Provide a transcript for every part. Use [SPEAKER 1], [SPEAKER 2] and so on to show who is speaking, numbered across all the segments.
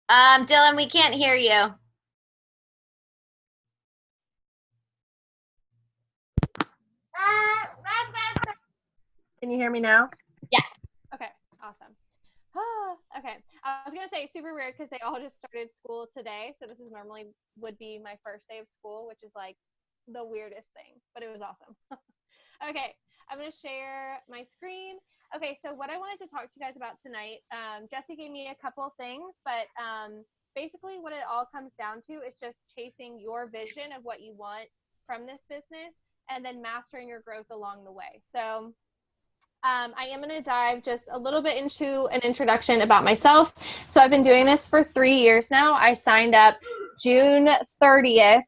[SPEAKER 1] Dylan, we can't hear you.
[SPEAKER 2] Can you hear me now?
[SPEAKER 1] Yes.
[SPEAKER 3] Okay, awesome. Okay, I was gonna say super weird because they all just started school today, so this is normally would be my first day of school, which is like the weirdest thing, but it was awesome. Okay, I'm gonna share my screen. Okay, so what I wanted to talk to you guys about tonight, Jesse gave me a couple things, but basically what it all comes down to is just chasing your vision of what you want from this business and then mastering your growth along the way. So I am going to dive just a little bit into an introduction about myself. So I've been doing this for 3 years now. I signed up June 30th,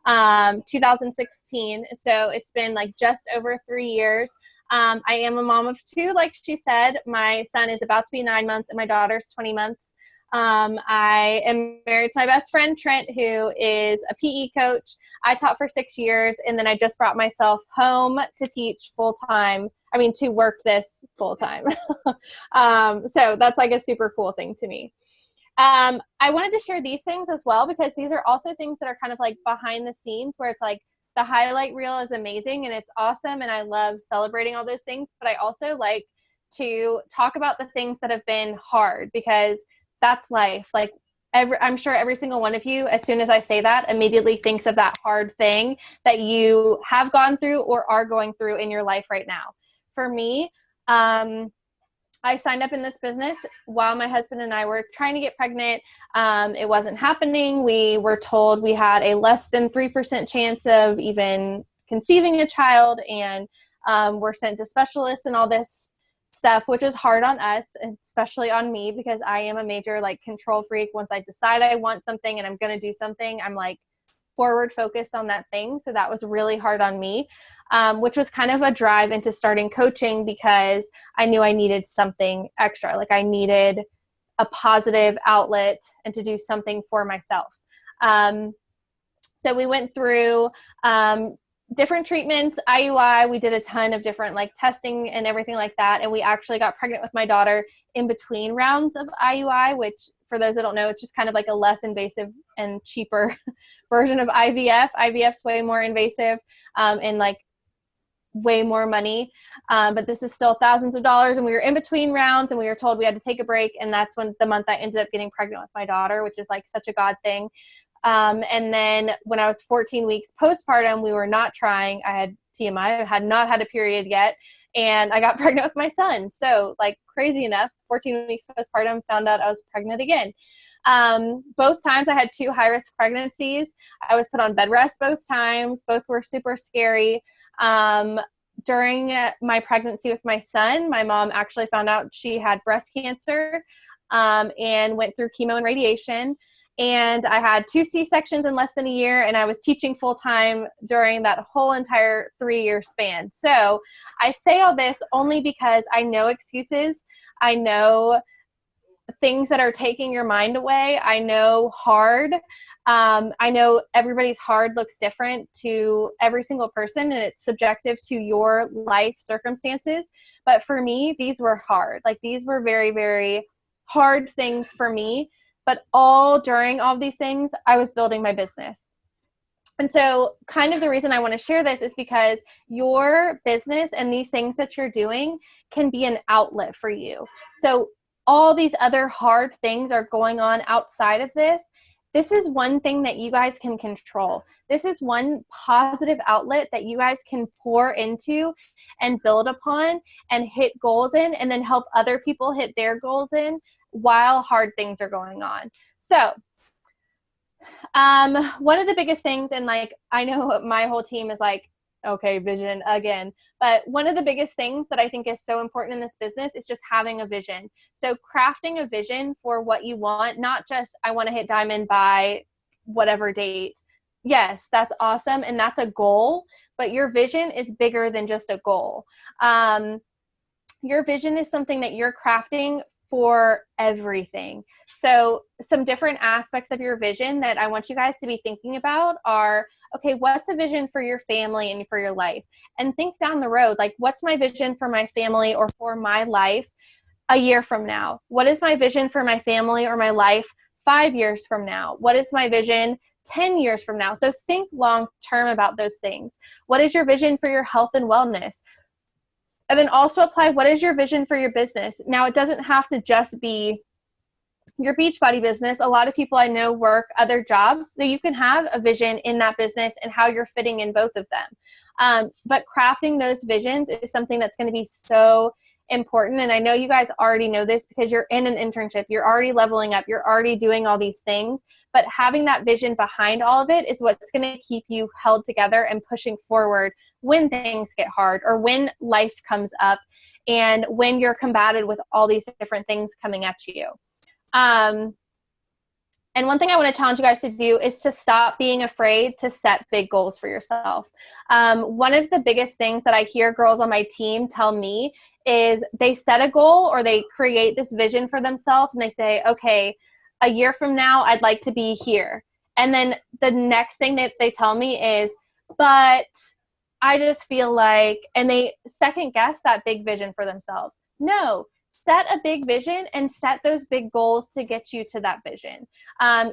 [SPEAKER 3] 2016. So it's been like just over 3 years. I am a mom of two, like she said. My son is about to be 9 months and my daughter's 20 months. I am married to my best friend, Trent, who is a PE coach. I taught for 6 years, and then I just brought myself home to teach full-time. To work this full-time. So that's like a super cool thing to me. I wanted to share these things as well because these are also things that are kind of like behind the scenes where it's like the highlight reel is amazing and it's awesome and I love celebrating all those things, but I also like to talk about the things that have been hard because that's life. Like I'm sure every single one of you, as soon as I say that, immediately thinks of that hard thing that you have gone through or are going through in your life right now. For me, I signed up in this business while my husband and I were trying to get pregnant. It wasn't happening. We were told we had a less than 3% chance of even conceiving a child, and we're sent to specialists and all this stuff, which is hard on us, especially on me, because I am a major like control freak. Once I decide I want something and I'm going to do something, I'm like forward focused on that thing. So that was really hard on me, which was kind of a drive into starting coaching because I knew I needed something extra. Like I needed a positive outlet and to do something for myself. So we went through different treatments, IUI. We did a ton of different like testing and everything like that. And we actually got pregnant with my daughter in between rounds of IUI, which for those that don't know, it's just kind of like a less invasive and cheaper version of IVF. IVF's way more invasive and like way more money. But this is still thousands of dollars. And we were in between rounds and we were told we had to take a break. And that's when the month I ended up getting pregnant with my daughter, which is like such a God thing. And then when I was 14 weeks postpartum, we were not trying. I had TMI, I had not had a period yet. And I got pregnant with my son. So like crazy enough, 14 weeks postpartum, found out I was pregnant again. Both times I had 2 high-risk pregnancies. I was put on bed rest both times. Both were super scary. During my pregnancy with my son, my mom actually found out she had breast cancer and went through chemo and radiation. And I had 2 C-sections in less than a year, and I was teaching full-time during that whole entire 3-year span. So I say all this only because I know excuses. I know things that are taking your mind away. I know hard. I know everybody's hard looks different to every single person, and it's subjective to your life circumstances. But for me, these were hard. Like these were very, very hard things for me. But all during all of these things, I was building my business. And so kind of the reason I want to share this is because your business and these things that you're doing can be an outlet for you. So all these other hard things are going on outside of this. This is one thing that you guys can control. This is one positive outlet that you guys can pour into and build upon and hit goals in, and then help other people hit their goals in while hard things are going on. So one of the biggest things, and like I know my whole team is like, okay, vision again, but one of the biggest things that I think is so important in this business is just having a vision. So crafting a vision for what you want, not just I want to hit diamond by whatever date. Yes, that's awesome, and that's a goal, but your vision is bigger than just a goal. Your vision is something that you're crafting for everything. So some different aspects of your vision that I want you guys to be thinking about are, okay, what's a vision for your family and for your life? And think down the road, like what's my vision for my family or for my life a year from now? What is my vision for my family or my life 5 years from now? What is my vision 10 years from now? So think long term about those things. What is your vision for your health and wellness? And then also apply, what is your vision for your business? Now, it doesn't have to just be your Beachbody business. A lot of people I know work other jobs, so you can have a vision in that business and how you're fitting in both of them. But crafting those visions is something that's going to be so important. And I know you guys already know this because you're in an internship, you're already leveling up, you're already doing all these things, but having that vision behind all of it is what's going to keep you held together and pushing forward when things get hard or when life comes up and when you're combated with all these different things coming at you. And one thing I want to challenge you guys to do is to stop being afraid to set big goals for yourself. One of the biggest things that I hear girls on my team tell me is they set a goal or they create this vision for themselves and they say, okay, a year from now, I'd like to be here. And then the next thing that they tell me is, but I just feel like, and they second guess that big vision for themselves. No. Set a big vision and set those big goals to get you to that vision.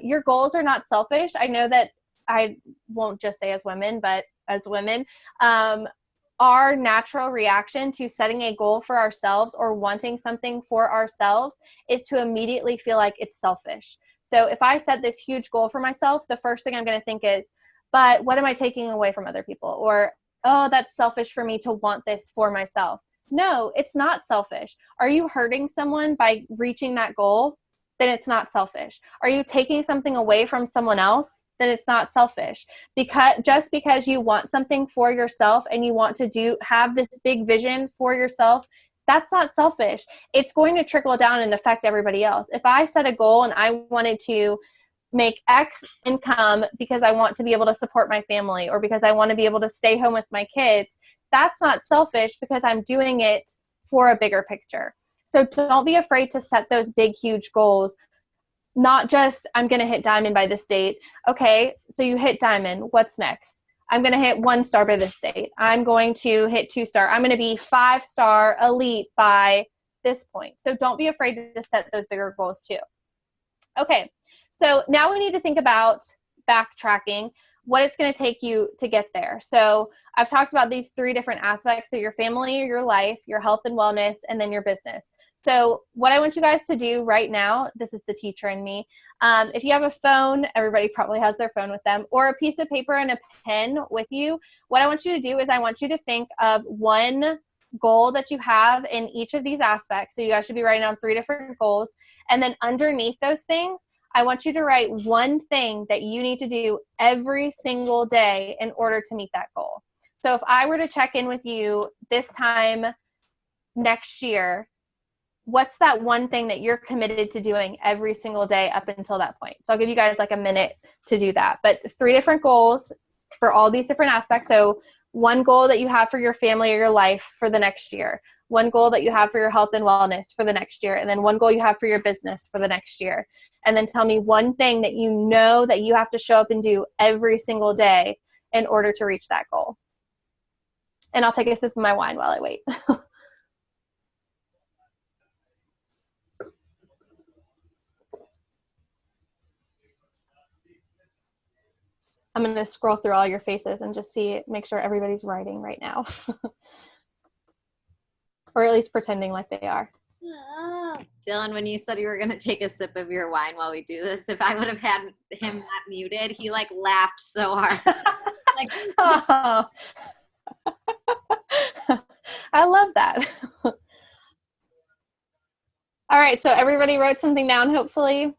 [SPEAKER 3] Your goals are not selfish. I know that I won't just say as women, but as women, our natural reaction to setting a goal for ourselves or wanting something for ourselves is to immediately feel like it's selfish. So if I set this huge goal for myself, the first thing I'm going to think is, but what am I taking away from other people? Or, oh, that's selfish for me to want this for myself. No, it's not selfish. Are you hurting someone by reaching that goal? Then it's not selfish. Are you taking something away from someone else? Then it's not selfish. Just because you want something for yourself and you want to have this big vision for yourself, that's not selfish. It's going to trickle down and affect everybody else. If I set a goal and I wanted to make X income because I want to be able to support my family or because I want to be able to stay home with my kids, that's not selfish because I'm doing it for a bigger picture. So don't be afraid to set those big, huge goals. Not just, I'm going to hit diamond by this date. Okay, so you hit diamond. What's next? I'm going to hit 1-star by this date. I'm going to hit 2-star. I'm going to be 5-star elite by this point. So don't be afraid to set those bigger goals too. Okay, so now we need to think about backtracking, what it's going to take you to get there. So I've talked about these 3 different aspects. So your family, your life, your health and wellness, and then your business. So what I want you guys to do right now, this is the teacher in me. If you have a phone, everybody probably has their phone with them, or a piece of paper and a pen with you. What I want you to do is I want you to think of one goal that you have in each of these aspects. So you guys should be writing down 3 different goals. And then underneath those things, I want you to write one thing that you need to do every single day in order to meet that goal. So if I were to check in with you this time next year, what's that one thing that you're committed to doing every single day up until that point? So I'll give you guys like a minute to do that. But 3 different goals for all these different aspects. So one goal that you have for your family or your life for the next year, one goal that you have for your health and wellness for the next year, and then one goal you have for your business for the next year. And then tell me one thing that you know that you have to show up and do every single day in order to reach that goal. And I'll take a sip of my wine while I wait. I'm going to scroll through all your faces and just make sure everybody's writing right now. Or at least pretending like they are.
[SPEAKER 1] Dylan, when you said you were going to take a sip of your wine while we do this, if I would have had him not muted, he like laughed so hard. Like,
[SPEAKER 3] oh. I love that. All right, so everybody wrote something down, hopefully.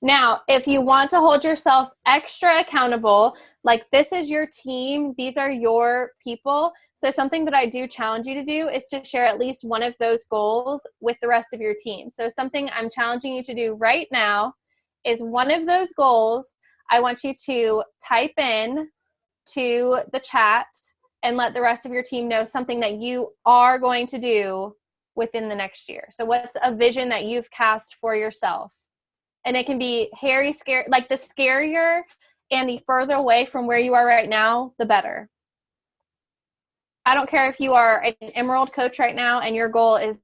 [SPEAKER 3] Now, if you want to hold yourself extra accountable, like this is your team, these are your people. So something that I do challenge you to do is to share at least one of those goals with the rest of your team. So something I'm challenging you to do right now is one of those goals. I want you to type in to the chat and let the rest of your team know something that you are going to do within the next year. So what's a vision that you've cast for yourself? And it can be hairy, scary, like the scarier and the further away from where you are right now, the better. I don't care if you are an Emerald coach right now and your goal is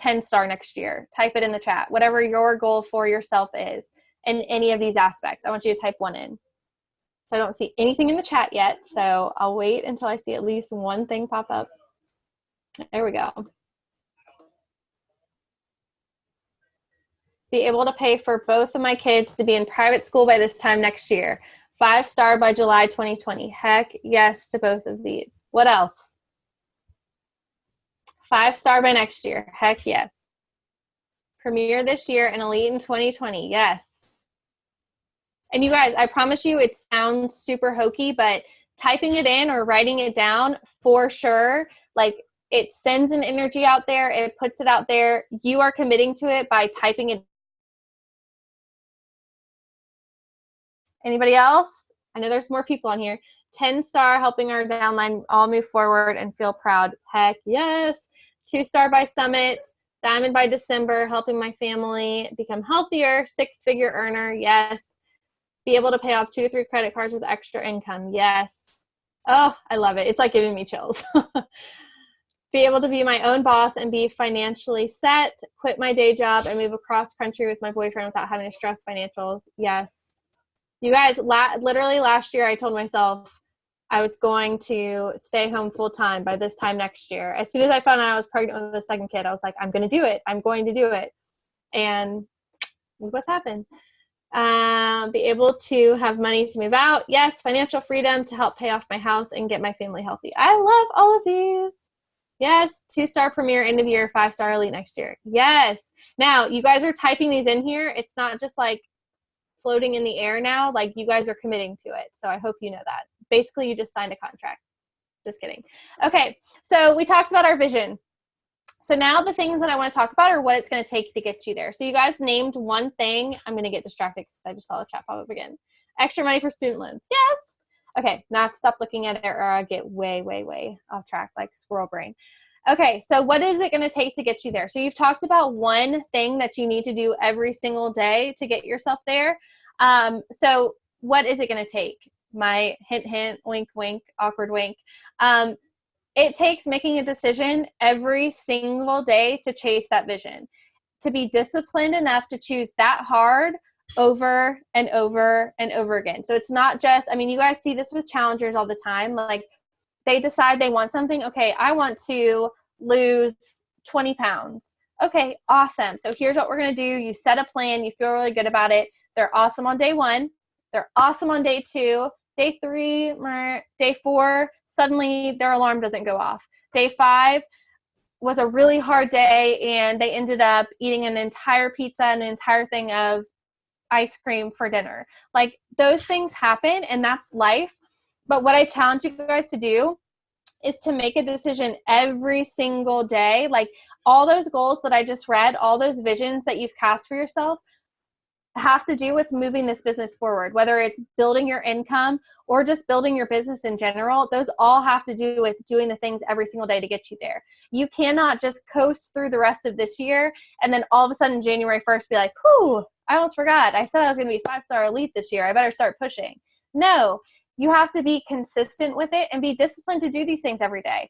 [SPEAKER 3] 10-star next year. Type it in the chat. Whatever your goal for yourself is in any of these aspects, I want you to type one in. So I don't see anything in the chat yet, so I'll wait until I see at least one thing pop up. There we go. Be able to pay for both of my kids to be in private school by this time next year. 5-star by July 2020. Heck yes to both of these. What else? 5-star by next year. Heck yes. Premiere this year and elite in 2020. Yes. And you guys, I promise you it sounds super hokey, but typing it in or writing it down for sure, like it sends an energy out there. It puts it out there. You are committing to it by typing it. Anybody else? I know there's more people on here. 10-star, helping our downline all move forward and feel proud. Heck yes. 2-star by Summit. Diamond by December, helping my family become healthier. 6-figure earner. Yes. Be able to pay off 2 to 3 credit cards with extra income. Yes. Oh, I love it. It's like giving me chills. Be able to be my own boss and be financially set. Quit my day job and move across country with my boyfriend without having to stress financials. Yes. You guys, literally last year I told myself I was going to stay home full time by this time next year. As soon as I found out I was pregnant with the second kid, I was like, I'm going to do it. I'm going to do it. And look what's happened. Be able to have money to move out. Yes. Financial freedom to help pay off my house and get my family healthy. I love all of these. Yes. 2-star premiere end of year, 5-star elite next year. Yes. Now you guys are typing these in here. It's not just like floating in the air now. Like you guys are committing to it. So I hope you know that. Basically, you just signed a contract. Just kidding. Okay. So we talked about our vision. So now the things that I want to talk about are what it's going to take to get you there. So you guys named one thing. I'm going to get distracted because I just saw the chat pop up again. Extra money for student loans. Yes. Okay. Now I have to stop looking at it or I get way, way, way off track like squirrel brain. Okay. So what is it going to take to get you there? So you've talked about one thing that you need to do every single day to get yourself there. So what is it going to take? My hint, hint, wink, wink, awkward wink. It takes making a decision every single day to chase that vision, to be disciplined enough to choose that hard over and over and over again. So it's not just, I mean, you guys see this with challengers all the time. Like they decide they want something. Okay, I want to lose 20 pounds. Okay, awesome. So here's what we're going to do. You set a plan. You feel really good about it. They're awesome on day 1. They're awesome on day 2. Day 3, day 4, suddenly their alarm doesn't go off. Day 5 was a really hard day and they ended up eating an entire pizza and an entire thing of ice cream for dinner. Like those things happen and that's life. But what I challenge you guys to do is to make a decision every single day. Like all those goals that I just read, all those visions that you've cast for yourself, have to do with moving this business forward, whether it's building your income or just building your business in general. Those all have to do with doing the things every single day to get you there. You cannot just coast through the rest of this year and then all of a sudden January 1st be like, whew, I almost forgot. I said I was going to be 5-star elite this year. I better start pushing. No, you have to be consistent with it and be disciplined to do these things every day.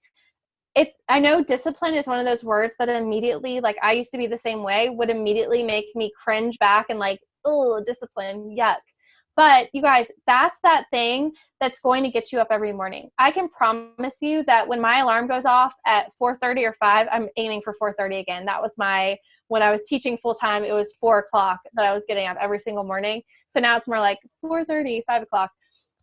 [SPEAKER 3] I know discipline is one of those words that immediately, like I used to be the same way, would immediately make me cringe back and like, oh, discipline, yuck. But you guys, that's that thing that's going to get you up every morning. I can promise you that when my alarm goes off at 4:30 or 5, I'm aiming for 4:30 again. That was when I was teaching full time, it was 4 o'clock that I was getting up every single morning. So now it's more like 4:30, 5 o'clock.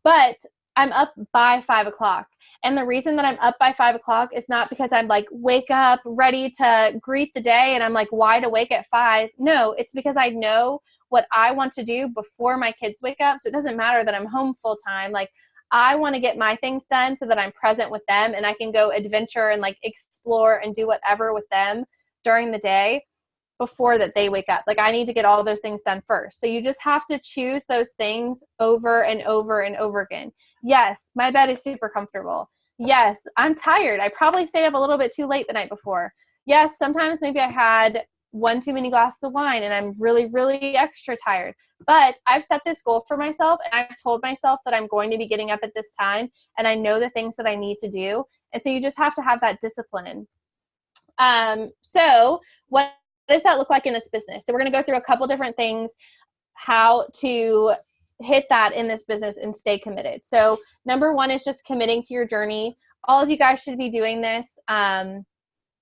[SPEAKER 3] But I'm up by 5 o'clock. And the reason that I'm up by 5 o'clock is not because I'm like, wake up, ready to greet the day, and I'm like wide awake at 5. No, it's because I know what I want to do before my kids wake up. So it doesn't matter that I'm home full time. Like I want to get my things done so that I'm present with them and I can go adventure and like explore and do whatever with them during the day before that they wake up. Like I need to get all those things done first. So you just have to choose those things over and over and over again. Yes, my bed is super comfortable. Yes, I'm tired. I probably stayed up a little bit too late the night before. Yes, sometimes maybe I had one too many glasses of wine and I'm really, really extra tired. But I've set this goal for myself and I've told myself that I'm going to be getting up at this time and I know the things that I need to do. And so you just have to have that discipline. So what does that look like in this business? So we're going to go through a couple different things, how to hit that in this business and stay committed. So number one is just committing to your journey. All of you guys should be doing this.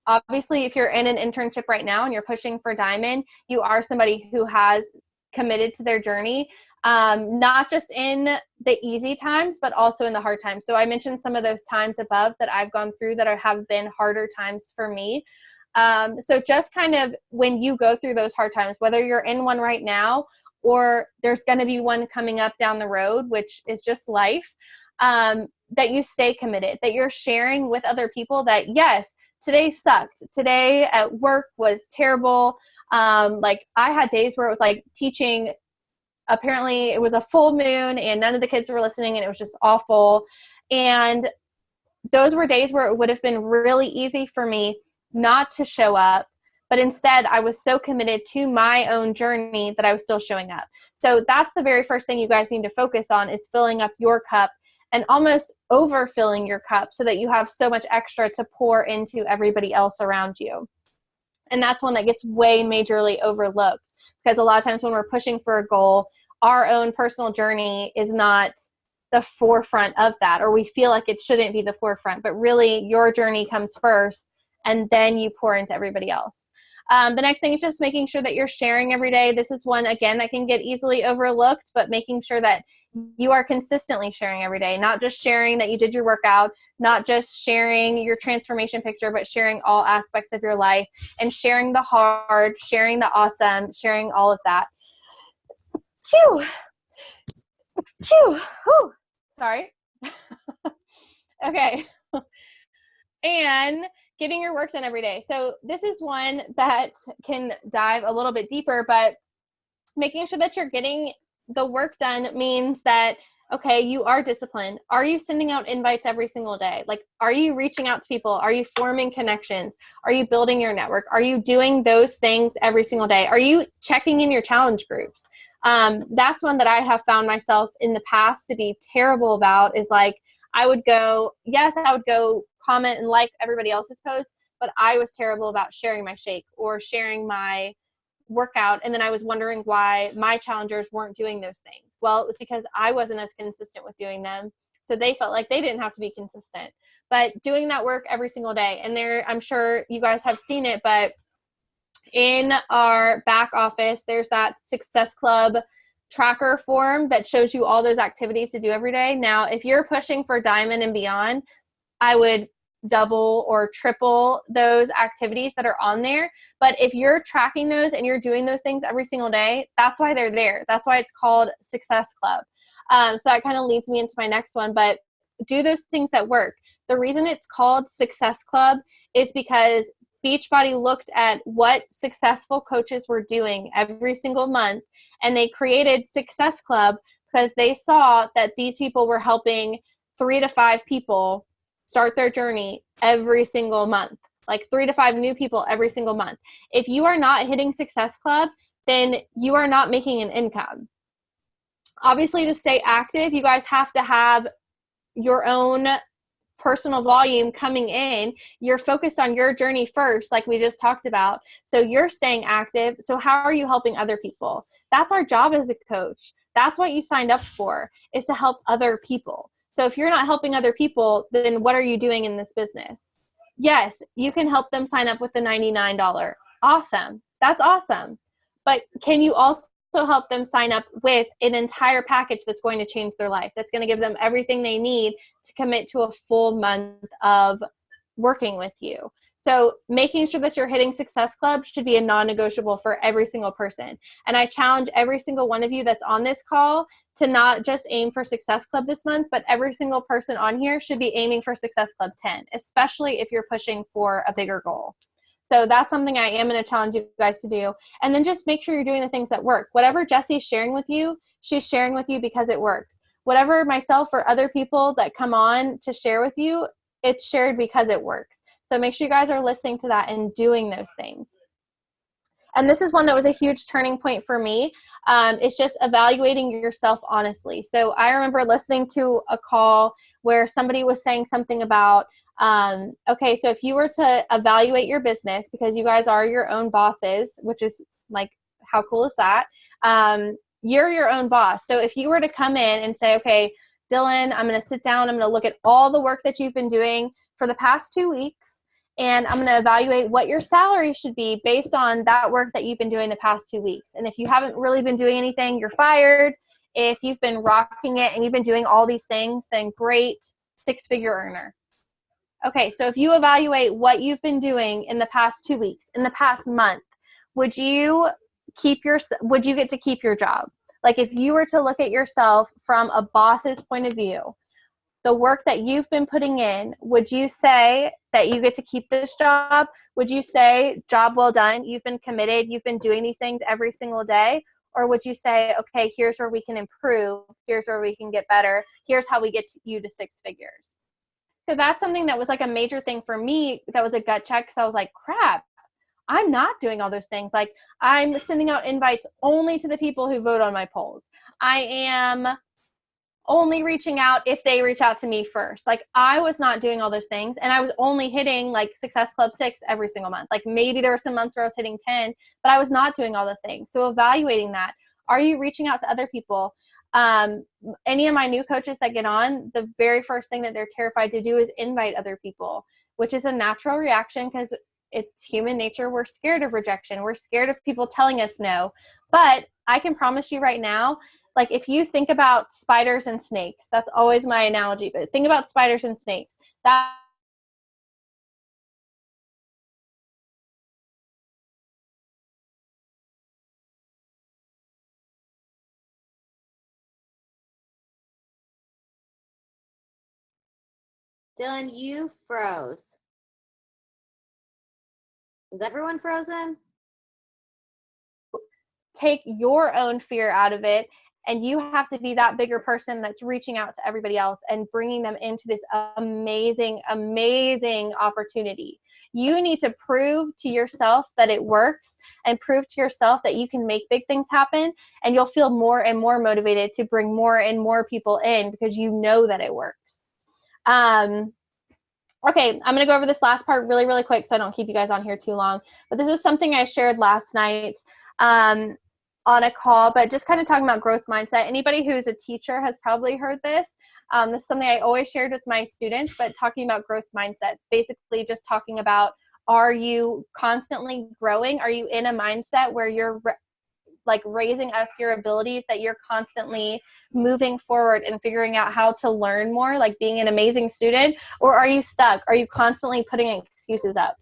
[SPEAKER 3] Obviously, if you're in an internship right now and you're pushing for Diamond, you are somebody who has committed to their journey, not just in the easy times, but also in the hard times. So I mentioned some of those times above that I've gone through that have been harder times for me. So just kind of when you go through those hard times, whether you're in one right now or there's going to be one coming up down the road, which is just life, that you stay committed, that you're sharing with other people that, yes, today sucked. Today at work was terrible. Like I had days where it was like teaching, apparently it was a full moon and none of the kids were listening and it was just awful. And those were days where it would have been really easy for me not to show up, but instead I was so committed to my own journey that I was still showing up. So that's the very first thing you guys need to focus on, is filling up your cup and almost overfilling your cup so that you have so much extra to pour into everybody else around you. And that's one that gets way majorly overlooked, because a lot of times when we're pushing for a goal, our own personal journey is not the forefront of that, or we feel like it shouldn't be the forefront, but really your journey comes first and then you pour into everybody else. The next thing is just making sure that you're sharing every day. This is one, again, that can get easily overlooked, but making sure that you are consistently sharing every day, not just sharing that you did your workout, not just sharing your transformation picture, but sharing all aspects of your life and sharing the hard, sharing the awesome, sharing all of that. Phew. Phew. Whew. Sorry. Okay. And getting your work done every day. So this is one that can dive a little bit deeper, but making sure that you're getting the work done means that, okay, you are disciplined. Are you sending out invites every single day? Like, are you reaching out to people? Are you forming connections? Are you building your network? Are you doing those things every single day? Are you checking in your challenge groups? That's one that I have found myself in the past to be terrible about, is like, I would go comment and like everybody else's posts, but I was terrible about sharing my shake or sharing my workout. And then I was wondering why my challengers weren't doing those things. Well, it was because I wasn't as consistent with doing them. So they felt like they didn't have to be consistent, but doing that work every single day. And there, I'm sure you guys have seen it, but in our back office, there's that Success Club tracker form that shows you all those activities to do every day. Now, if you're pushing for Diamond and beyond, I would double or triple those activities that are on there. But if you're tracking those and you're doing those things every single day, that's why they're there. That's why it's called Success Club. So that kind of leads me into my next one, but do those things that work. The reason it's called Success Club is because Beachbody looked at what successful coaches were doing every single month, and they created Success Club because they saw that these people were helping 3 to 5 people start their journey every single month, like 3 to 5 new people every single month. If you are not hitting Success Club, then you are not making an income. Obviously, to stay active, you guys have to have your own personal volume coming in. You're focused on your journey first, like we just talked about. So you're staying active. So how are you helping other people? That's our job as a coach. That's what you signed up for, is to help other people. So if you're not helping other people, then what are you doing in this business? Yes, you can help them sign up with the $99. Awesome. That's awesome. But can you also help them sign up with an entire package that's going to change their life, that's going to give them everything they need to commit to a full month of working with you? So making sure that you're hitting Success Club should be a non-negotiable for every single person. And I challenge every single one of you that's on this call to not just aim for Success Club this month, but every single person on here should be aiming for Success Club 10, especially if you're pushing for a bigger goal. So that's something I am going to challenge you guys to do. And then just make sure you're doing the things that work. Whatever Jessie's sharing with you, she's sharing with you because it works. Whatever myself or other people that come on to share with you, it's shared because it works. So make sure you guys are listening to that and doing those things. And this is one that was a huge turning point for me. It's just evaluating yourself honestly. So I remember listening to a call where somebody was saying something about, Okay, so if you were to evaluate your business, because you guys are your own bosses, which is like, how cool is that? You're your own boss. So if you were to come in and say, okay, Dylan, I'm going to sit down, I'm going to look at all the work that you've been doing for the past 2 weeks, and I'm going to evaluate what your salary should be based on that work that you've been doing the past 2 weeks. And if you haven't really been doing anything, you're fired. If you've been rocking it and you've been doing all these things, then great, 6-figure earner. Okay, so if you evaluate what you've been doing in the past 2 weeks, in the past month, would you get to keep your job? Like, if you were to look at yourself from a boss's point of view, the work that you've been putting in, would you say that you get to keep this job? Would you say, job well done, you've been committed, you've been doing these things every single day? Or would you say, okay, here's where we can improve, here's where we can get better, here's how we get you to 6 figures? So that's something that was like a major thing for me. That was a gut check, because I was like, crap, I'm not doing all those things. Like, I'm sending out invites only to the people who vote on my polls. I am only reaching out if they reach out to me first. Like, I was not doing all those things, and I was only hitting like Success Club 6 every single month. Like, maybe there were some months where I was hitting 10, but I was not doing all the things. So evaluating that. Are you reaching out to other people? Any of my new coaches that get on, the very first thing that they're terrified to do is invite other people, which is a natural reaction, because it's human nature. We're scared of rejection. We're scared of people telling us no. But I can promise you right now, like, if you think about spiders and snakes, that's always my analogy, but think about spiders and snakes. That
[SPEAKER 1] Dylan, you froze. Is everyone frozen?
[SPEAKER 3] take your own fear out of it, and you have to be that bigger person that's reaching out to everybody else and bringing them into this amazing, amazing opportunity. You need to prove to yourself that it works, and prove to yourself that you can make big things happen, and you'll feel more and more motivated to bring more and more people in, because you know that it works. Okay, I'm going to go over this last part really, really quick so I don't keep you guys on here too long. But this was something I shared last night on a call, but just kind of talking about growth mindset. Anybody who's a teacher has probably heard this. This is something I always shared with my students, but talking about growth mindset, basically just talking about, are you constantly growing? Are you in a mindset where you're like raising up your abilities, that you're constantly moving forward and figuring out how to learn more, like being an amazing student? Or are you stuck? Are you constantly putting excuses up?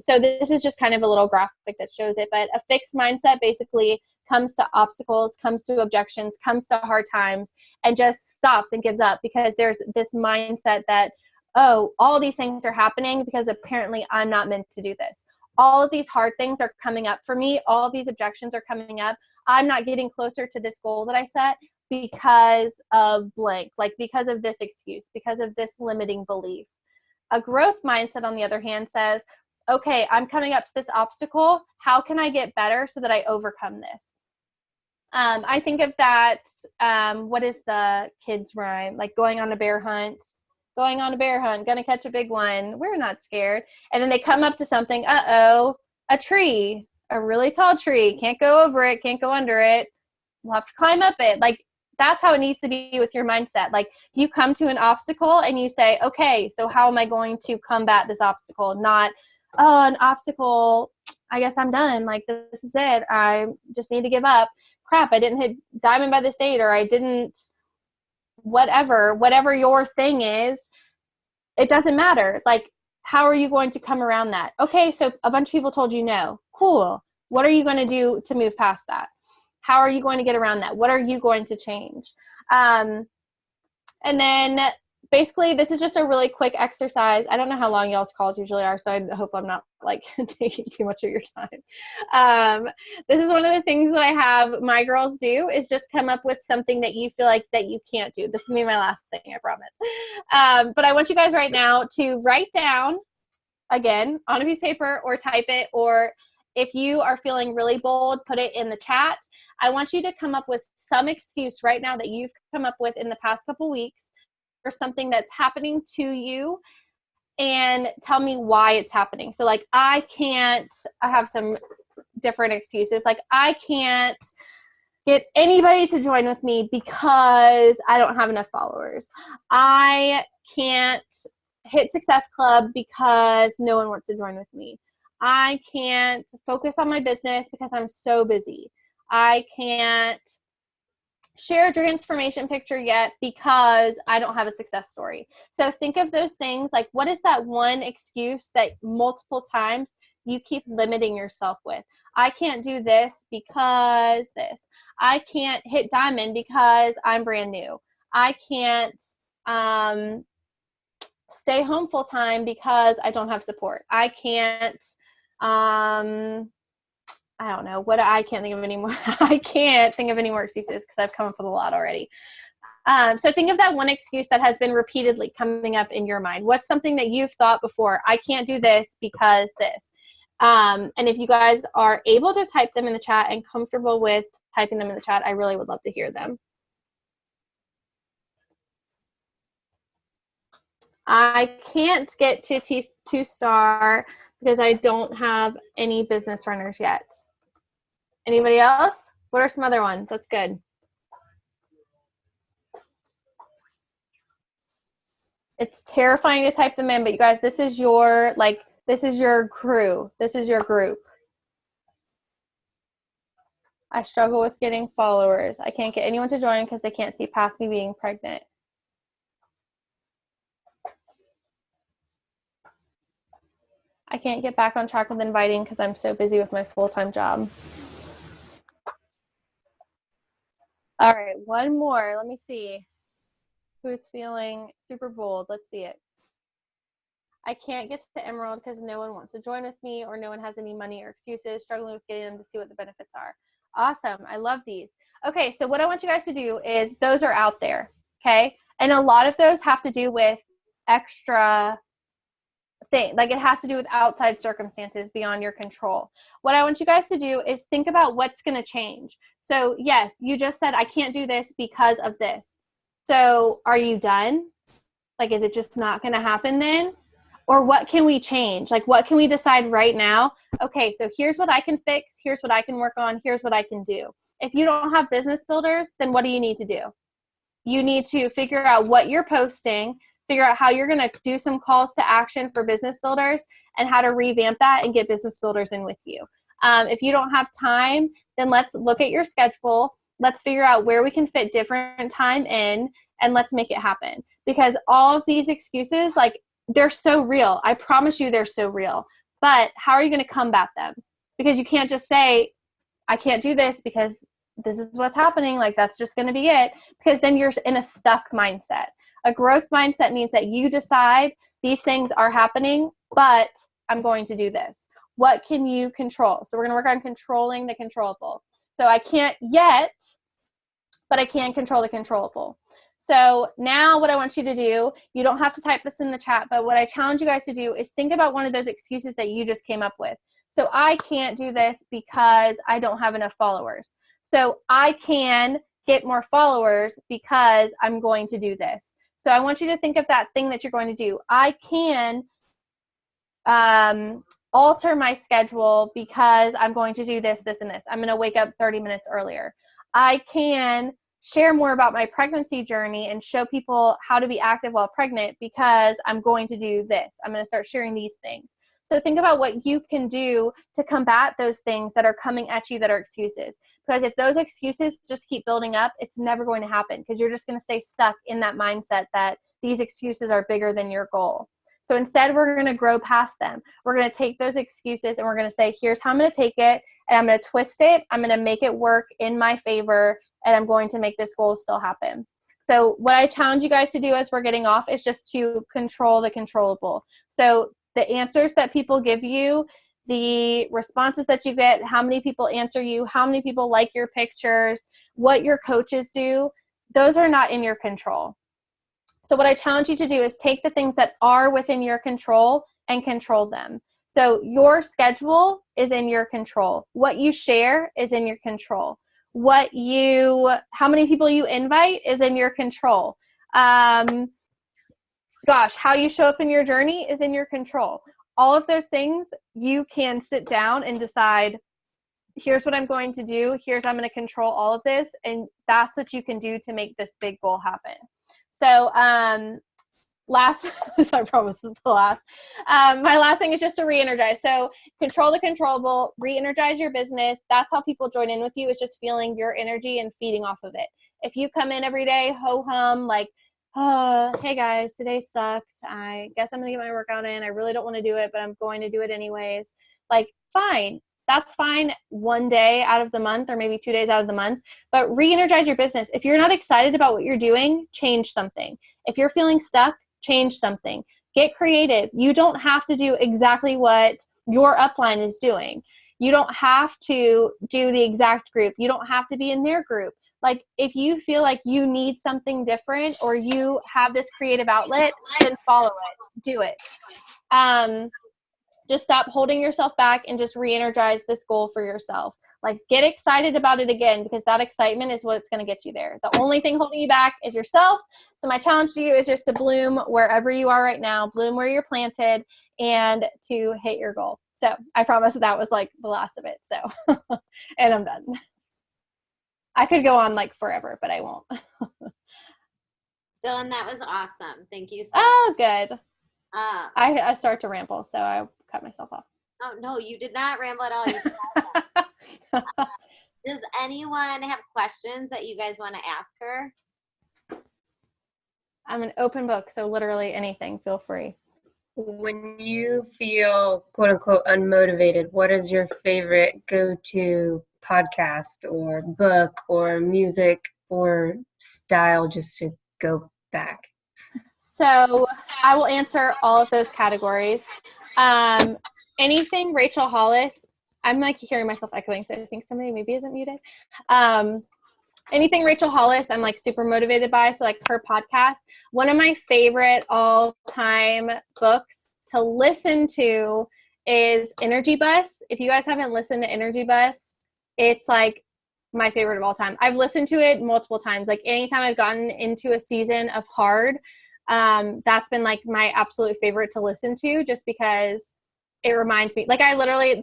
[SPEAKER 3] So this is just kind of a little graphic that shows it, but a fixed mindset basically comes to obstacles, comes to objections, comes to hard times, and just stops and gives up, because there's this mindset that, oh, all these things are happening because apparently I'm not meant to do this. All of these hard things are coming up for me. All of these objections are coming up. I'm not getting closer to this goal that I set because of blank, like because of this excuse, because of this limiting belief. A growth mindset, on the other hand, says, okay, I'm coming up to this obstacle. How can I get better so that I overcome this? I think of that, what is the kids' rhyme? Like going on a bear hunt, gonna catch a big one. We're not scared. And then they come up to something, uh-oh, a tree, a really tall tree. Can't go over it, can't go under it. We'll have to climb up it. Like, that's how it needs to be with your mindset. Like, you come to an obstacle and you say, okay, so how am I going to combat this obstacle? Not, oh, an obstacle, I guess I'm done. Like, this is it. I just need to give up. Crap, I didn't hit diamond by the state, or I didn't whatever your thing is, it doesn't matter. Like, how are you going to come around that? Okay, so a bunch of people told you no. Cool. What are you going to do to move past that? How are you going to get around that? What are you going to change? And then basically, this is just a really quick exercise. I don't know how long y'all's calls usually are, so I hope I'm not like taking too much of your time. This is one of the things that I have my girls do, is just come up with something that you feel like that you can't do. This is gonna be my last thing, I promise. But I want you guys right now to write down, again, on a piece of paper, or type it, or if you are feeling really bold, put it in the chat. I want you to come up with some excuse right now that you've come up with in the past couple weeks, or something that's happening to you and tell me why it's happening. So like, I have some different excuses. Like, I can't get anybody to join with me because I don't have enough followers. I can't hit Success Club because no one wants to join with me. I can't focus on my business because I'm so busy. I can't share a transformation picture yet because I don't have a success story. So think of those things like, what is that one excuse that multiple times you keep limiting yourself with? I can't do this because this. I can't hit diamond because I'm brand new. I can't stay home full time because I don't have support. I can't I don't know what I can't think of any more. I can't think of any more excuses because I've come up with a lot already. So think of that one excuse that has been repeatedly coming up in your mind. What's something that you've thought before? I can't do this because this. And if you guys are able to type them in the chat and comfortable with typing them in the chat, I really would love to hear them. I can't get to two-star because I don't have any business runners yet. Anybody else? What are some other ones? That's good. It's terrifying to type them in, but you guys, this is your crew. This is your group. I struggle with getting followers. I can't get anyone to join because they can't see past me being pregnant. I can't get back on track with inviting because I'm so busy with my full-time job. All right, one more. Let me see. Who's feeling super bold? Let's see it. I can't get to Emerald because no one wants to join with me or no one has any money or excuses, struggling with getting them to see what the benefits are. Awesome. I love these. Okay, so what I want you guys to do is those are out there, okay? And a lot of those have to do with extra thing, like it has to do with outside circumstances beyond your control. What I want you guys to do is think about what's going to change. So yes, you just said I can't do this because of this. So are you done? Like, is it just not going to happen then? Or what can we change? Like, what can we decide right now? Okay, so here's what I can fix. Here's what I can work on. Here's what I can do. If you don't have business builders, then what do you need to do? You need to figure out what you're posting, figure out how you're going to do some calls to action for business builders and how to revamp that and get business builders in with you. If you don't have time, then let's look at your schedule. Let's figure out where we can fit different time in and let's make it happen. Because all of these excuses, like, they're so real. I promise you they're so real. But how are you going to combat them? Because you can't just say, I can't do this because this is what's happening. Like, that's just going to be it. Because then you're in a stuck mindset. A growth mindset means that you decide these things are happening, but I'm going to do this. What can you control? So we're going to work on controlling the controllable. So I can't yet, but I can control the controllable. So now what I want you to do, you don't have to type this in the chat, but what I challenge you guys to do is think about one of those excuses that you just came up with. So I can't do this because I don't have enough followers. So I can get more followers because I'm going to do this. So I want you to think of that thing that you're going to do. I can alter my schedule because I'm going to do this, this, and this. I'm going to wake up 30 minutes earlier. I can share more about my pregnancy journey and show people how to be active while pregnant because I'm going to do this. I'm going to start sharing these things. So think about what you can do to combat those things that are coming at you that are excuses. Because if those excuses just keep building up, it's never going to happen because you're just going to stay stuck in that mindset that these excuses are bigger than your goal. So instead, we're going to grow past them. We're going to take those excuses and we're going to say, here's how I'm going to take it, and I'm going to twist it. I'm going to make it work in my favor, and I'm going to make this goal still happen. So what I challenge you guys to do as we're getting off is just to control the controllable. So the answers that people give you, the responses that you get, how many people answer you, how many people like your pictures, what your coaches do, those are not in your control. So what I challenge you to do is take the things that are within your control and control them. So your schedule is in your control. What you share is in your control. How many people you invite is in your control. Gosh, how you show up in your journey is in your control. All of those things you can sit down and decide, here's what I'm going to do. I'm going to control all of this. And that's what you can do to make this big goal happen. So, last, so I promise this is the last. My last thing is just to re-energize. So control the controllable, re-energize your business. That's how people join in with you, is just feeling your energy and feeding off of it. If you come in every day, ho-hum, like, oh, hey guys, today sucked. I guess I'm going to get my workout in. I really don't want to do it, but I'm going to do it anyways. Like, fine. That's fine one day out of the month, or maybe 2 days out of the month, but re-energize your business. If you're not excited about what you're doing, change something. If you're feeling stuck, change something. Get creative. You don't have to do exactly what your upline is doing. You don't have to do the exact group. You don't have to be in their group. Like, if you feel like you need something different, or you have this creative outlet, then follow it. Do it. Just stop holding yourself back and just re-energize this goal for yourself. Like, get excited about it again, because that excitement is what's going to get you there. The only thing holding you back is yourself. So my challenge to you is just to bloom wherever you are right now, bloom where you're planted, and to hit your goal. So I promise that was like the last of it. So, and I'm done. I could go on like forever, but I won't.
[SPEAKER 1] Dylan, that was awesome. Thank you so
[SPEAKER 3] Oh, good.
[SPEAKER 1] much.
[SPEAKER 3] I start to ramble, so I cut myself off.
[SPEAKER 1] Oh, no, you did not ramble at all. You did awesome. Does anyone have questions that you guys want to ask her?
[SPEAKER 3] I'm an open book, so literally anything, feel free.
[SPEAKER 2] When you feel quote unquote unmotivated, what is your favorite go-to podcast or book or music or style just to go back?
[SPEAKER 3] So I will answer all of those categories. Anything Rachel Hollis. I'm like hearing myself echoing, so I think somebody maybe isn't muted. Anything Rachel Hollis, I'm like super motivated by. So like her podcast. One of my favorite all-time books to listen to is Energy Bus. If you guys haven't listened to Energy Bus, it's like my favorite of all time. I've listened to it multiple times. Like anytime I've gotten into a season of hard, that's been like my absolute favorite to listen to, just because it reminds me, like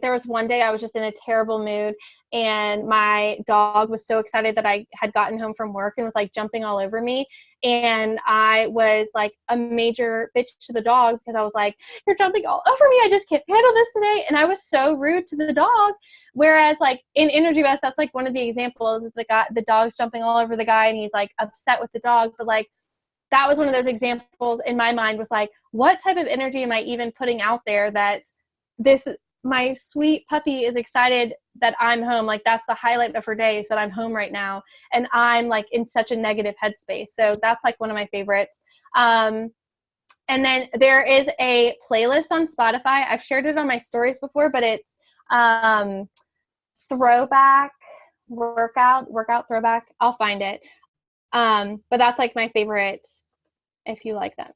[SPEAKER 3] there was one day I was just in a terrible mood, and my dog was so excited that I had gotten home from work and was like jumping all over me. And I was like a major bitch to the dog, because I was like, you're jumping all over me. I just can't handle this today. And I was so rude to the dog. Whereas like in Energy Bus, that's like one of the examples, the dog's jumping all over the guy and he's like upset with the dog. But like, that was one of those examples in my mind, was like, what type of energy am I even putting out there that my sweet puppy is excited that I'm home? Like, that's the highlight of her day, is that I'm home right now, and I'm like in such a negative headspace. So that's like one of my favorites. And then there is a playlist on Spotify. I've shared it on my stories before, but it's throwback workout throwback. I'll find it. But that's like my favorite, if you like that.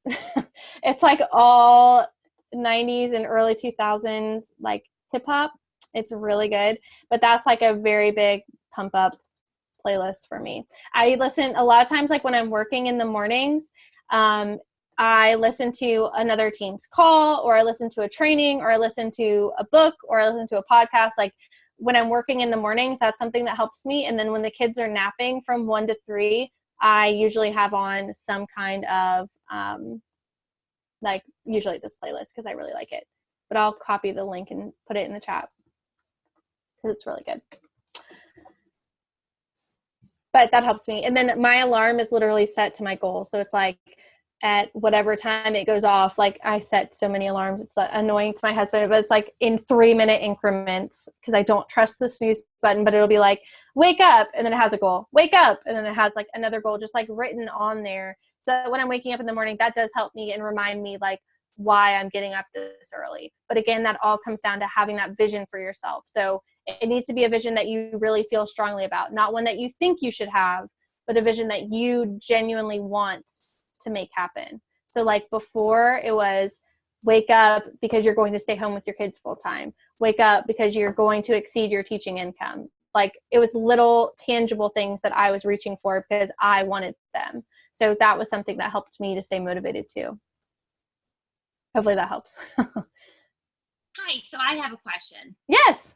[SPEAKER 3] It's like all 90s and early 2000s like hip hop. It's really good, but that's like a very big pump up playlist for me. I listen a lot of times, like when I'm working in the mornings, I listen to another team's call, or I listen to a training, or I listen to a book, or I listen to a podcast. Like when I'm working in the mornings, that's something that helps me. And then when the kids are napping from 1 to 3, I usually have on some kind of like usually this playlist, because I really like it. But I'll copy the link and put it in the chat, because it's really good. But that helps me. And then my alarm is literally set to my goal. So it's like at whatever time it goes off, like I set so many alarms. It's annoying to my husband, but it's like in 3-minute increments, because I don't trust the snooze button. But it'll be like, wake up, and then it has a goal. Wake up, and then it has like another goal just like written on there. So when I'm waking up in the morning, that does help me and remind me like why I'm getting up this early. But again, that all comes down to having that vision for yourself. So it needs to be a vision that you really feel strongly about, not one that you think you should have, but a vision that you genuinely want to make happen. So like before, it was wake up because you're going to stay home with your kids full time. Wake up because you're going to exceed your teaching income. Like it was little tangible things that I was reaching for because I wanted them. So that was something that helped me to stay motivated too. Hopefully that helps.
[SPEAKER 4] Hi, so I have a question.
[SPEAKER 3] Yes.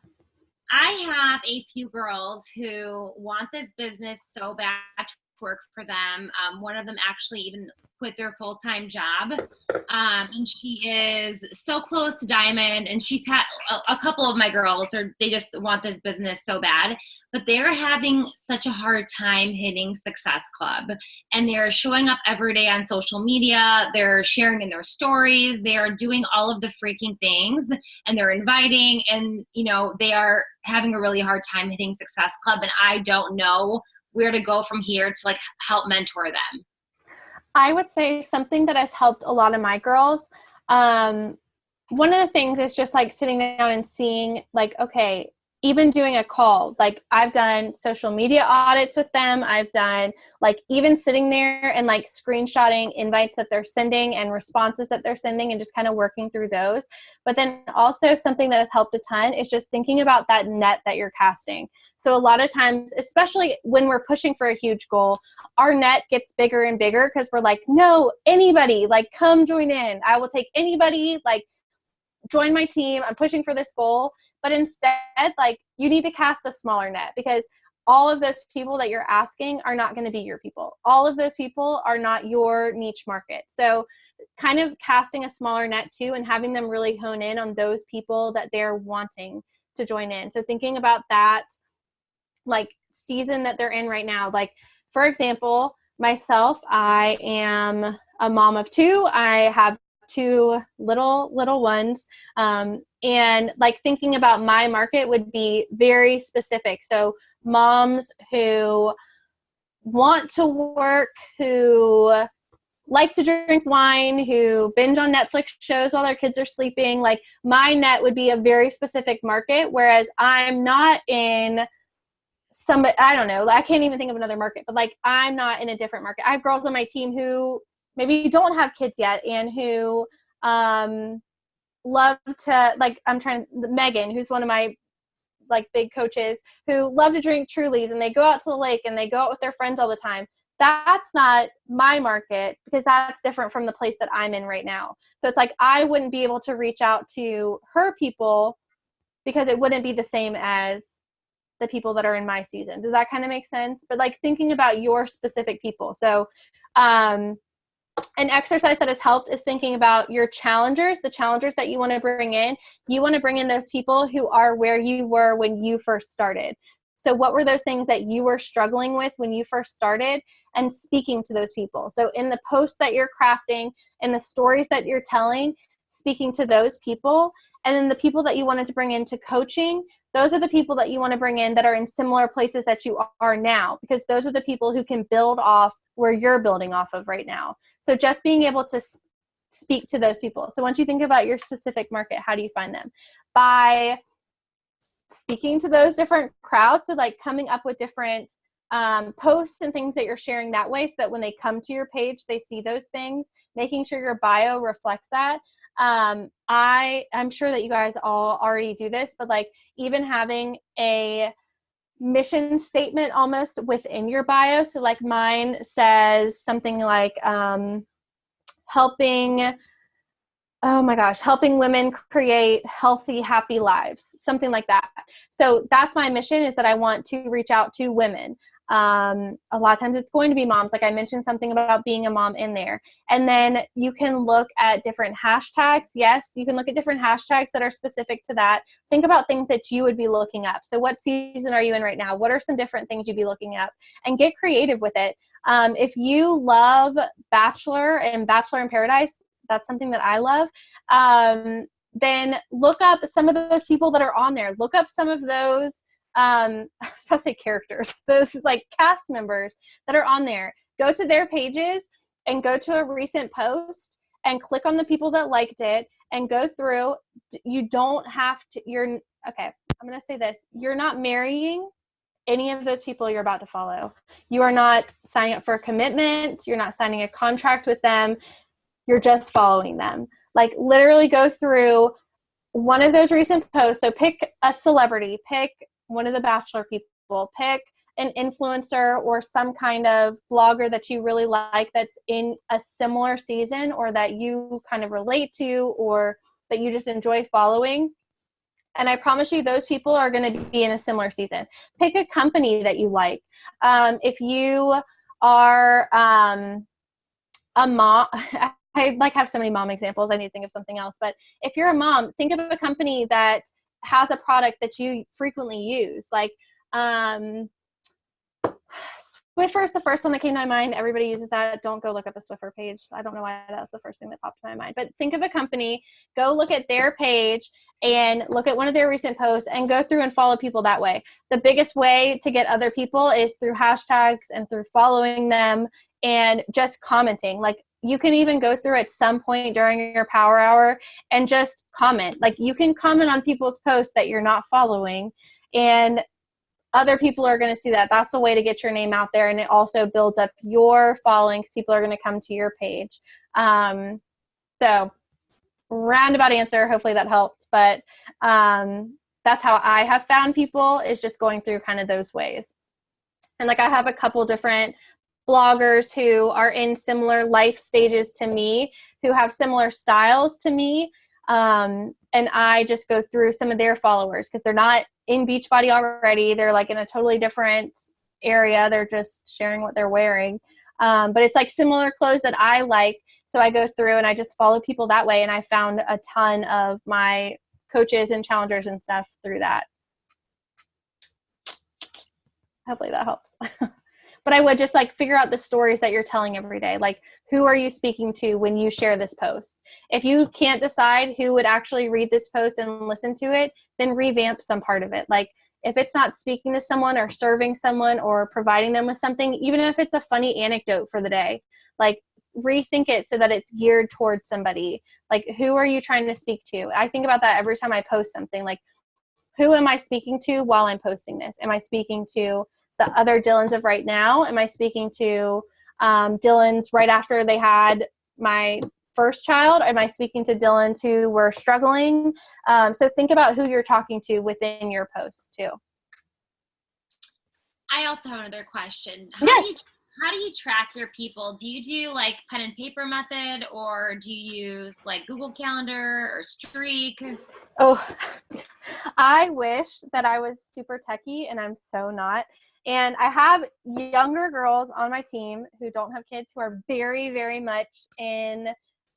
[SPEAKER 4] I have a few girls who want this business so bad to work for them. One of them actually even quit their full-time job. And she is so close to Diamond, and she's had a couple of my girls, they just want this business so bad, but they're having such a hard time hitting Success Club. And they're showing up every day on social media. They're sharing in their stories. They're doing all of the freaking things, and they're inviting, and they are having a really hard time hitting Success Club. And I don't know where to go from here to like help mentor them.
[SPEAKER 3] I would say something that has helped a lot of my girls. One of the things is just like sitting down and seeing like, okay, even doing a call, like I've done social media audits with them. I've done like even sitting there and like screenshotting invites that they're sending and responses that they're sending and just kind of working through those. But then also something that has helped a ton is just thinking about that net that you're casting. So a lot of times, especially when we're pushing for a huge goal, our net gets bigger and bigger because we're like, no, anybody, like come join in. I will take anybody, like join my team. I'm pushing for this goal. But instead, like you need to cast a smaller net because all of those people that you're asking are not going to be your people. All of those people are not your niche market. So kind of casting a smaller net too and having them really hone in on those people that they're wanting to join in. So thinking about that like season that they're in right now. Like for example, myself, I am a mom of two. I have two little ones. And like thinking about my market would be very specific. So moms who want to work, who like to drink wine, who binge on Netflix shows while their kids are sleeping. Like my net would be a very specific market, whereas I'm not in I don't know, I can't even think of another market, but like I'm not in a different market. I have girls on my team who maybe don't have kids yet and who love to, like, Megan, who's one of my like big coaches, who love to drink Trulies and they go out to the lake and they go out with their friends all the time. That's not my market because that's different from the place that I'm in right now. So it's like I wouldn't be able to reach out to her people because it wouldn't be the same as the people that are in my season. Does that kind of make sense? But like thinking about your specific people. So an exercise that has helped is thinking about your challengers, the challengers that you want to bring in. You want to bring in those people who are where you were when you first started. So what were those things that you were struggling with when you first started, and speaking to those people. So in the posts that you're crafting, in the stories that you're telling, speaking to those people. And then the people that you wanted to bring into coaching, those are the people that you want to bring in that are in similar places that you are now, because those are the people who can build off where you're building off of right now. So just being able to speak to those people. So once you think about your specific market, how do you find them? By speaking to those different crowds. So like coming up with different posts and things that you're sharing that way, so that when they come to your page, they see those things, making sure your bio reflects that. I'm sure that you guys all already do this, but like even having a mission statement almost within your bio. So like mine says something like helping women create healthy, happy lives, something like that. So that's my mission, is that I want to reach out to women. A lot of times it's going to be moms. Like I mentioned something about being a mom in there. And then you can look at different hashtags. Yes, you can look at different hashtags that are specific to that. Think about things that you would be looking up. So what season are you in right now? What are some different things you'd be looking up? And get creative with it. If you love Bachelor and Bachelor in Paradise, that's something that I love. Then look up some of those people that are on there. Look up some of those I say characters, those like cast members that are on there. Go to their pages and go to a recent post and click on the people that liked it and go through. You don't have to, okay, I'm going to say this. You're not marrying any of those people you're about to follow. You are not signing up for a commitment. You're not signing a contract with them. You're just following them. Like literally go through one of those recent posts. So pick a celebrity, pick one of the Bachelor people, pick an influencer or some kind of blogger that you really like that's in a similar season or that you kind of relate to or that you just enjoy following. And I promise you, those people are going to be in a similar season. Pick a company that you like. If you are a mom, I like have so many mom examples. I need to think of something else. But if you're a mom, think of a company that has a product that you frequently use. Like Swiffer is the first one that came to my mind. Everybody uses that. Don't go look up a Swiffer page. I don't know why that was the first thing that popped to my mind. But think of a company, go look at their page and look at one of their recent posts and go through and follow people that way. The biggest way to get other people is through hashtags and through following them and just commenting. Like you can even go through at some point during your power hour and just comment. Like you can comment on people's posts that you're not following, and other people are going to see that. That's a way to get your name out there, and it also builds up your following because people are going to come to your page. So roundabout answer, hopefully that helped, but that's how I have found people, is just going through kind of those ways. And like I have a couple different bloggers who are in similar life stages to me, who have similar styles to me. And I just go through some of their followers because they're not in Beachbody already. They're like in a totally different area. They're just sharing what they're wearing. But it's like similar clothes that I like. So I go through and I just follow people that way. And I found a ton of my coaches and challengers and stuff through that. Hopefully that helps. But I would just like figure out the stories that you're telling every day. Like, who are you speaking to when you share this post? If you can't decide who would actually read this post and listen to it, then revamp some part of it. Like if it's not speaking to someone or serving someone or providing them with something, even if it's a funny anecdote for the day, like rethink it so that it's geared towards somebody. Like, who are you trying to speak to? I think about that every time I post something. Like, who am I speaking to while I'm posting this? Am I speaking to the other Dylans of right now? Am I speaking to Dylans right after they had my first child? Am I speaking to Dylans who were struggling? So think about who you're talking to within your posts too.
[SPEAKER 4] I also have another question.
[SPEAKER 3] Yes.
[SPEAKER 4] How do you track your people? Do you do like pen and paper method, or do you use like Google Calendar or Streak?
[SPEAKER 3] Oh, I wish that I was super techie, and I'm so not. And I have younger girls on my team who don't have kids who are very, very much in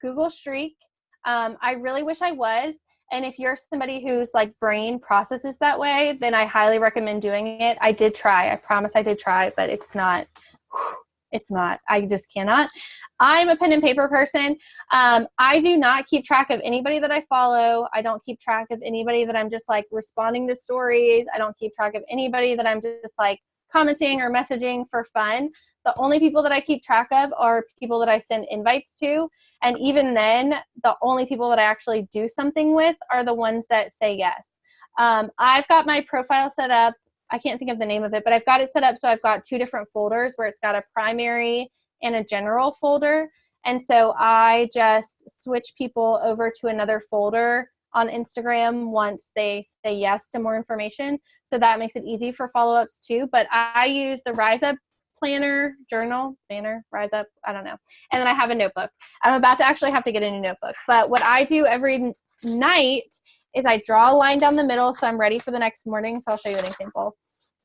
[SPEAKER 3] Google Streak. I really wish I was. And if you're somebody whose like brain processes that way, then I highly recommend doing it. I did try. I promise I did try, but it's not. I just cannot. I'm a pen and paper person. I do not keep track of anybody that I follow. I don't keep track of anybody that I'm just like responding to stories. I don't keep track of anybody that I'm just like commenting or messaging for fun. The only people that I keep track of are people that I send invites to. And even then, the only people that I actually do something with are the ones that say yes. I've got my profile set up. I can't think of the name of it, but I've got it set up so I've got two different folders where it's got a primary and a general folder. And so I just switch people over to another folder on Instagram once they say yes to more information. So that makes it easy for follow-ups too. But I use the Rise Up planner, journal, planner, Rise Up, I don't know. And then I have a notebook. I'm about to actually have to get a new notebook. But what I do every night is I draw a line down the middle so I'm ready for the next morning. So I'll show you an example.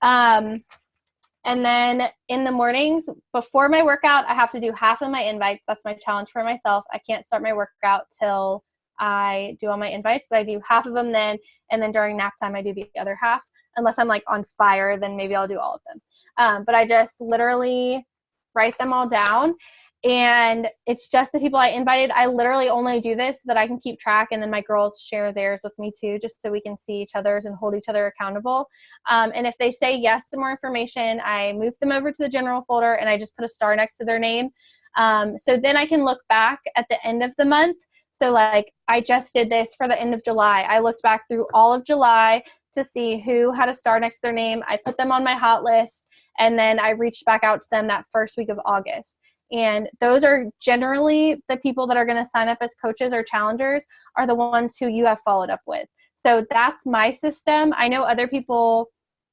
[SPEAKER 3] And then in the mornings before my workout, I have to do half of my invites. That's my challenge for myself. I can't start my workout till I do all my invites, but I do half of them then. And then during nap time, I do the other half. Unless I'm like on fire, then maybe I'll do all of them. But I just literally write them all down. And it's just the people I invited. I literally only do this so that I can keep track, and then my girls share theirs with me too, just so we can see each other's and hold each other accountable. And if they say yes to more information, I move them over to the general folder and I just put a star next to their name. So then I can look back at the end of the month. So like I just did this for the end of July. I looked back through all of July to see who had a star next to their name. I put them on my hot list, and then I reached back out to them that first week of August. And those are generally the people that are going to sign up as coaches or challengers are the ones who you have followed up with. So that's my system. I know other people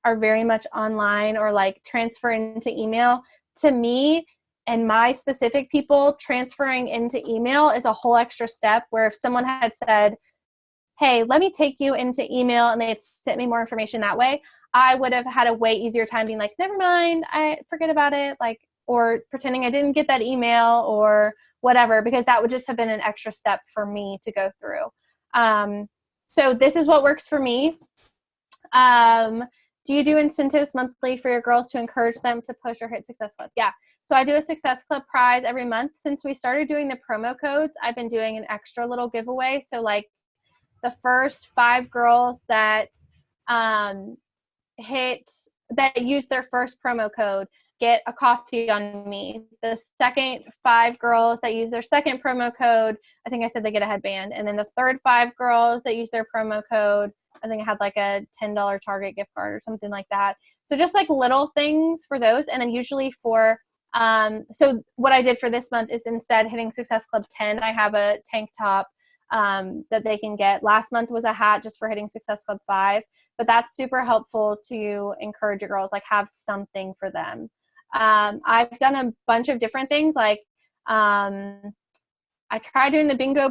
[SPEAKER 3] are very much online or like transfer into email. To me and my specific people, transferring into email is a whole extra step, where if someone had said, hey, let me take you into email, and they had sent me more information that way, I would have had a way easier time being like, never mind, I forget about it, like, or pretending I didn't get that email or whatever, because that would just have been an extra step for me to go through. So this is what works for me. Do you do incentives monthly for your girls to encourage them to push or hit Success Club? Yeah. So I do a Success Club prize every month. Since we started doing the promo codes, I've been doing an extra little giveaway. So like the first 5 girls that use their first promo code get a coffee on me. The second 5 girls that use their second promo code, I think I said they get a headband. And then the third 5 girls that use their promo code, I think I had like a $10 Target gift card or something like that. So just like little things for those. And then usually for, so what I did for this month is, instead hitting Success Club 10, I have a tank top that they can get. Last month was a hat just for hitting Success Club 5, but that's super helpful to encourage your girls, like have something for them. I've done a bunch of different things. Like, I tried doing the bingo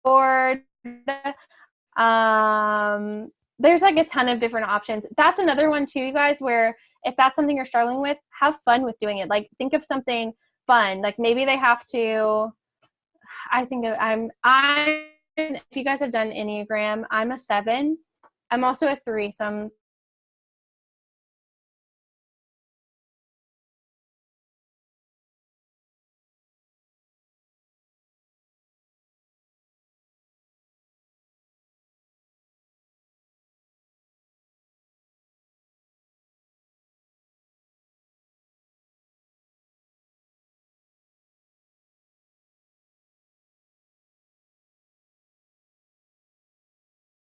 [SPEAKER 3] board. There's like a ton of different options. That's another one too, you guys, where if that's something you're struggling with, have fun with doing it. Like, think of something fun. Like maybe they have to, if you guys have done Enneagram, I'm a 7. I'm also a 3, so I'm